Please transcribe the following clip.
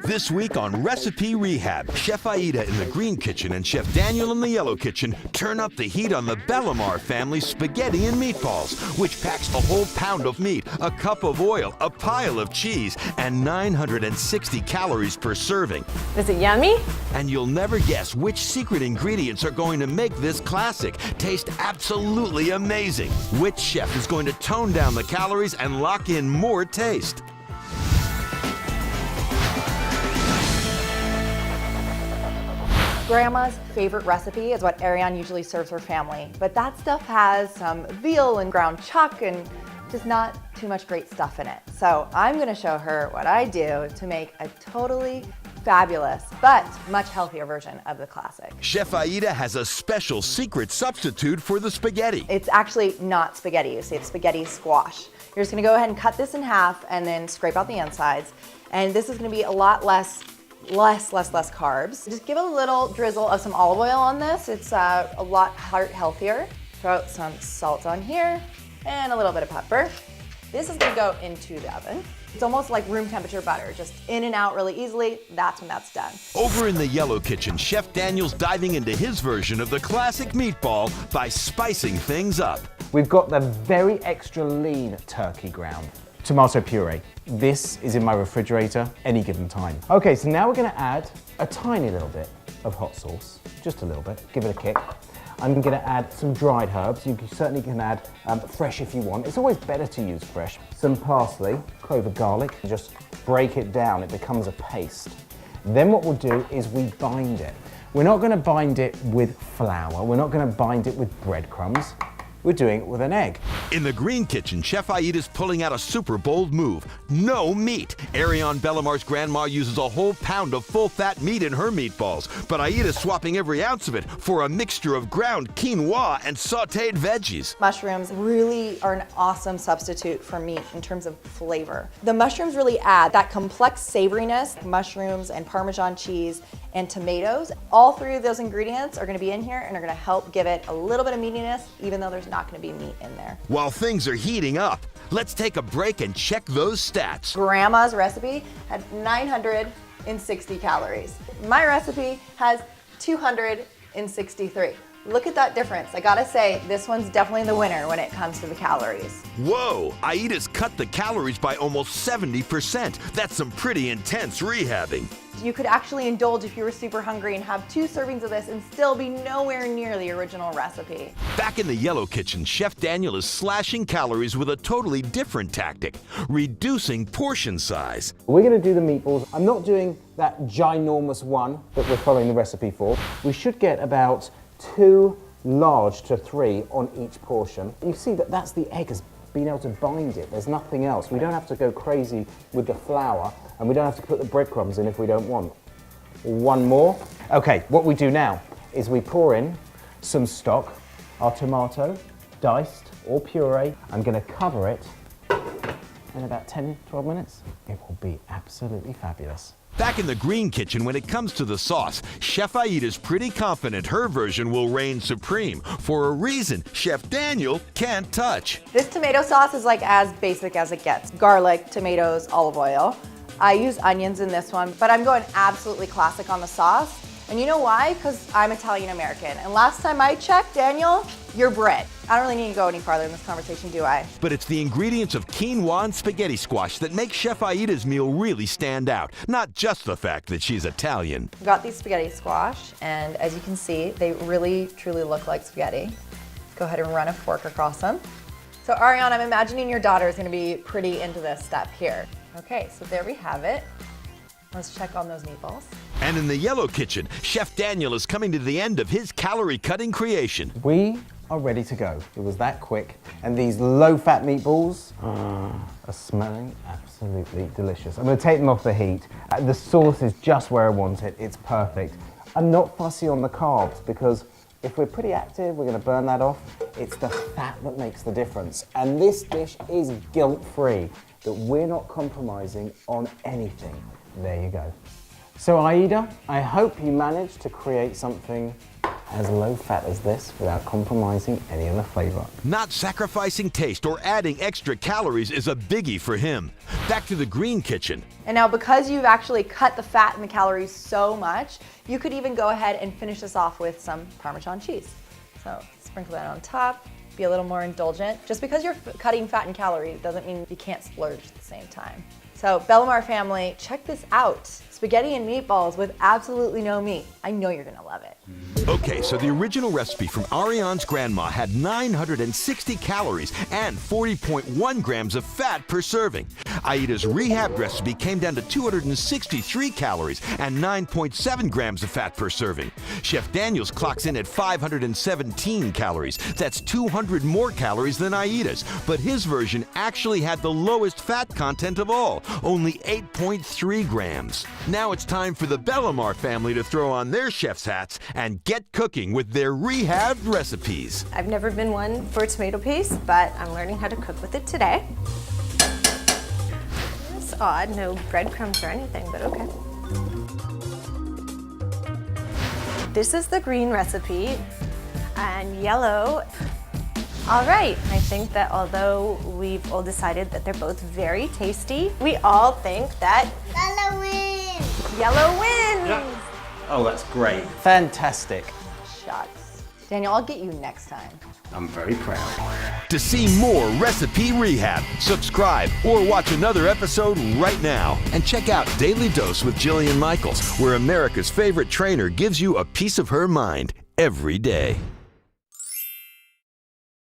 This week on Recipe Rehab, Chef Aida in the green kitchen and Chef Daniel in the yellow kitchen turn up the heat on the Bellamar family spaghetti and meatballs, which packs a whole pound of meat, a cup of oil, a pile of cheese, and 960 calories per serving. Is it yummy? And you'll never guess which secret ingredients are going to make this classic taste absolutely amazing. Which chef is going to tone down the calories and lock in more taste? Grandma's favorite recipe is what Ariane usually serves her family, but that stuff has some veal and ground chuck and just not too much great stuff in it. So I'm gonna show her what I do to make a totally fabulous, but much healthier version of the classic. Chef Aida has a special secret substitute for the spaghetti. It's actually not spaghetti, you see, it's spaghetti squash. You're just gonna go ahead and cut this in half and then scrape out the insides. And this is gonna be a lot less carbs. Just give a little drizzle of some olive oil on this. It's a lot healthier. Throw out some salt on here and a little bit of pepper. This is gonna go into the oven. It's almost like room temperature butter, just in and out really easily. That's when that's done. Over in the yellow kitchen, Chef Daniel's diving into his version of the classic meatball by spicing things up. We've got the very extra lean turkey ground. Tomato puree. This is in my refrigerator any given time. Okay, so now we're gonna add a tiny little bit of hot sauce, just a little bit, give it a kick. I'm gonna add some dried herbs. You certainly can add fresh if you want. It's always better to use fresh. Some parsley, clove of garlic, just break it down, it becomes a paste. Then what we'll do is we bind it. We're not gonna bind it with flour, we're not gonna bind it with breadcrumbs. We're doing it with an egg. In the green kitchen, Chef Aida's pulling out a super bold move. No meat. Ariane Bellamar's grandma uses a whole pound of full-fat meat in her meatballs, but Aida's swapping every ounce of it for a mixture of ground quinoa and sautéed veggies. Mushrooms really are an awesome substitute for meat in terms of flavor. The mushrooms really add that complex savoriness. Mushrooms and Parmesan cheese and tomatoes. All three of those ingredients are gonna be in here and are gonna help give it a little bit of meatiness, even though there's not gonna be meat in there. While things are heating up, let's take a break and check those stats. Grandma's recipe had 960 calories. My recipe has 263. Look at that difference. I gotta say, this one's definitely the winner when it comes to the calories. Whoa, Aida's cut the calories by almost 70%. That's some pretty intense rehabbing. You could actually indulge if you were super hungry and have 2 servings of this and still be nowhere near the original recipe. Back in the yellow kitchen, Chef Daniel is slashing calories with a totally different tactic, reducing portion size. We're gonna do the meatballs. I'm not doing that ginormous one that we're following the recipe for. We should get about 2 large to 3 on each portion. You see that that's the egg has been able to bind it. There's nothing else. We don't have to go crazy with the flour, and we don't have to put the breadcrumbs in if we don't want. One more. Okay, what we do now is we pour in some stock, our tomato, diced or puree. I'm gonna cover it in about 10, 12 minutes. It will be absolutely fabulous. Back in the green kitchen, when it comes to the sauce, Chef Aida's pretty confident her version will reign supreme for a reason Chef Daniel can't touch. This tomato sauce is like as basic as it gets. Garlic, tomatoes, olive oil. I use onions in this one, but I'm going absolutely classic on the sauce. And you know why? Because I'm Italian American. And last time I checked, Daniel, you're Brit. I don't really need to go any farther in this conversation, do I? But it's the ingredients of quinoa and spaghetti squash that make Chef Aida's meal really stand out, not just the fact that she's Italian. I've got these spaghetti squash, and as you can see, they really, truly look like spaghetti. Go ahead and run a fork across them. So Ariane, I'm imagining your daughter is gonna be pretty into this step here. Okay, so there we have it. Let's check on those meatballs. And in the yellow kitchen, Chef Daniel is coming to the end of his calorie-cutting creation. We are ready to go. It was that quick. And these low-fat meatballs are smelling absolutely delicious. I'm gonna take them off the heat. The sauce is just where I want it. It's perfect. I'm not fussy on the carbs because if we're pretty active, we're gonna burn that off. It's the fat that makes the difference. And this dish is guilt-free, that we're not compromising on anything. There you go. So Aida, I hope you managed to create something as low fat as this without compromising any of the flavor. Not sacrificing taste or adding extra calories is a biggie for him. Back to the green kitchen. And now because you've actually cut the fat and the calories so much, you could even go ahead and finish this off with some Parmesan cheese. So sprinkle that on top, be a little more indulgent. Just because you're cutting fat and calories doesn't mean you can't splurge at the same time. So Bellamar family, check this out. Spaghetti and meatballs with absolutely no meat. I know you're gonna love it. Okay, so the original recipe from Ariane's grandma had 960 calories and 40.1 grams of fat per serving. Aida's Rehab recipe came down to 263 calories and 9.7 grams of fat per serving. Chef Daniel's clocks in at 517 calories. That's 200 more calories than Aida's, but his version actually had the lowest fat content of all, only 8.3 grams. Now it's time for the Bellamar family to throw on their chef's hats and get cooking with their Rehab recipes. I've never been one for tomato paste, but I'm learning how to cook with it today. It's odd, no breadcrumbs or anything, but okay. This is the green recipe, and yellow. All right, I think that although we've all decided that they're both very tasty, we all think that Yellow wins! yellow wins! Oh, that's great. Fantastic. Shucks. Daniel, I'll get you next time. I'm very proud. To see more Recipe Rehab, subscribe or watch another episode right now. And check out Daily Dose with Jillian Michaels, where America's favorite trainer gives you a piece of her mind every day.